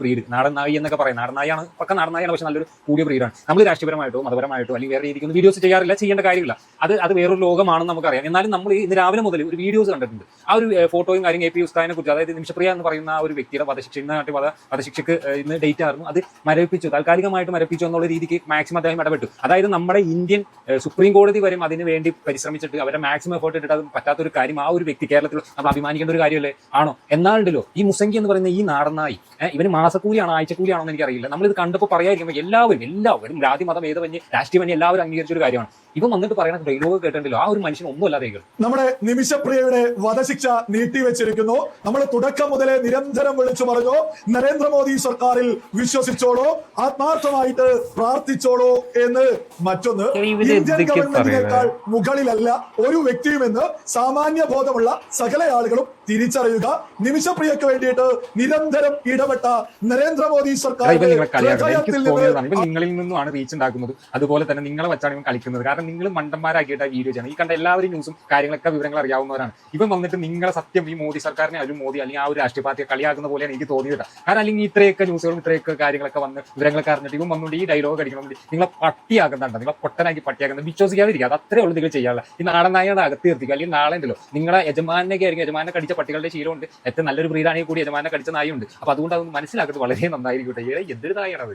Breed. നാടൻ നായി എന്നൊക്കെ പറയും. നാടൻ നായാണ്, പക്ക നാടൻ നായാണ്, പക്ഷെ നല്ലൊരു കൂടിയ ബ്രീഡാണ്. നമ്മൾ രാഷ്ട്രീയപരമായിട്ടോ മതപരമായിട്ടോ അല്ലെങ്കിൽ വേറെ രീതിക്കൊന്നും വീഡിയോസ് ചെയ്യാറില്ല, ചെയ്യേണ്ട കാര്യമില്ല. അത് വേറൊരു ലോകമാണെന്ന് നമുക്കറിയാം. എന്നാലും നമ്മൾ ഇന്ന് രാവിലെ മുതൽ ഒരു വീഡിയോസ് കണ്ടിട്ടുണ്ട്. ആ ഒരു ഫോട്ടോയും കാര്യം AP ഉസ്താദിനെ കുറിച്ച്, അതായത് നിമിഷപ്രിയ എന്ന് പറയുന്ന ആ ഒരു വ്യക്തിയുടെ വധശിക്ഷ, ഇന്ന് നാട്ടിൽ വധശിക്ഷക്ക് ഇന്ന് ഡേറ്റ് ആയിരുന്നു. അത് മരവിപ്പിച്ചു, താൽക്കാലികമായിട്ട് മരവിപ്പിച്ചു എന്നുള്ള രീതിക്ക് മാക്സിമം അദ്ദേഹം ഇടപെട്ടു. അതായത് നമ്മുടെ ഇന്ത്യൻ സുപ്രീം കോടതി വരും അതിന് വേണ്ടി പരിശ്രമിച്ചിട്ട് അവരുടെ മാക്സിമം എഫേർട്ട് ഇട്ടിട്ട് അത് പറ്റാത്തൊരു കാര്യം ആ ഒരു വ്യക്തി കേരളത്തിൽ നമ്മൾ അഭിമാനിക്കേണ്ട ഒരു കാര്യമല്ലേ ആണോ? എന്നാലുണ്ടല്ലോ ഈ മുസംഗി എന്ന് പറയുന്ന ഈ നാടനായി, ഇവന് മാസക്കൂലിയാണോ ആഴ്ചക്കൂലിയാണോ എന്ന് എനിക്കറിയില്ല. നമ്മളിത് കണ്ടപ്പോൾ പറയാതിരിക്കുമ്പോൾ എല്ലാവരും ജാതി മതം ഭേദമന്യേ രാഷ്ട്രീയമന്യേ എല്ലാവരും അംഗീകരിച്ചൊരു കാര്യമാണ്. ഇവൻ വന്നിട്ട് പറയുന്ന ഡയലോഗ് കേട്ടിട്ടുണ്ടല്ലോ, ആ ഒരു മനുഷ്യൻ ഒന്നും അല്ലാതെ. നമ്മുടെ നിമിഷപ്രിയയുടെ വധശിക്ഷ നീട്ടിവെച്ചിരിക്കുന്നു. നമ്മൾ തുടക്കം മുതലേ നിരന്തരം വിളിച്ചു പറഞ്ഞു, നരേന്ദ്രമോദി സർക്കാരിൽ വിശ്വസിച്ചോളൂ, ആത്മാർത്ഥമായിട്ട് പ്രാർത്ഥിച്ചോളൂ എന്ന്. മറ്റൊന്ന്, ഇന്ത്യൻ ഗവൺമെന്റിനേക്കാൾ മുകളിലല്ല ഒരു വ്യക്തിയുമെന്ന് സാമാന്യ ബോധമുള്ള സകല ആളുകളും തിരിച്ചറിയുക. നിമിഷപ്രിയക്ക് വേണ്ടിയിട്ട് നിരന്തരം ഇടപെട്ട നരേന്ദ്രമോദി സർക്കാർ നിങ്ങളിൽ നിന്നുമാണ് റീച്ച് ഉണ്ടാക്കുന്നത്. അതുപോലെ തന്നെ നിങ്ങളെ വെച്ചാണ് ഇവൻ കളിക്കുന്നത്. കാരണം നിങ്ങൾ മണ്ടന്മാരാക്കിയിട്ട് വീഡിയോ ചെയ്യണം. ഈ കണ്ട എല്ലാവരും ന്യൂസും കാര്യങ്ങളൊക്കെ വിവരങ്ങൾ അറിയാവുന്നവരാണ്. ഇവൻ വന്നിട്ട് നിങ്ങളെ സത്യം ഈ മോദി സർക്കാരിനെ ഒരു മോദി അല്ലെങ്കിൽ ആ ഒരു രാഷ്ട്രീയ പാർട്ടിയെ കളിയാക്കുന്ന പോലെയാണ് എനിക്ക് തോന്നിയത്. കാരണം അല്ലെങ്കിൽ ഇത്രയൊക്കെ ന്യൂസുകളും ഇത്രയൊക്കെ കാര്യങ്ങളൊക്കെ വന്ന് വിവരങ്ങളൊക്കെ അറിഞ്ഞിട്ട് ഇവൻ വന്നുകൊണ്ട് ഈ ഡയലോഗ് അടിക്കണം, നിങ്ങളെ പട്ടിയാക്കുന്നുണ്ട്, നിങ്ങളെ പൊട്ടനാക്കി പട്ടിയാക്കുന്നത്. വിശ്വസിക്കാതിരിക്കുക, അത് അത്രേ ഉള്ളൂ നിങ്ങൾ ചെയ്യാനുള്ള. ഈ നാടൻ നായയുടെ അകത്ത് നിർത്തിക്കുക. അല്ലെങ്കിൽ നാളെ ഉണ്ടല്ലോ നിങ്ങളെ യജമാനൊക്കെ ആയിരിക്കും, യജമാനെ കടിച്ച പട്ടികളുടെ ശീലമുണ്ട്. ഏറ്റവും നല്ലൊരു ബ്രീഡാണെങ്കിൽ കൂടി യജമാനെ കടിച്ച നായുണ്ട്. അപ്പൊ അതുകൊണ്ട് അതൊന്ന് മനസ്സിലാക്കുന്നത് വളരെ നന്നായിരിക്കട്ടെ. എന്തൊരു നായാണത്.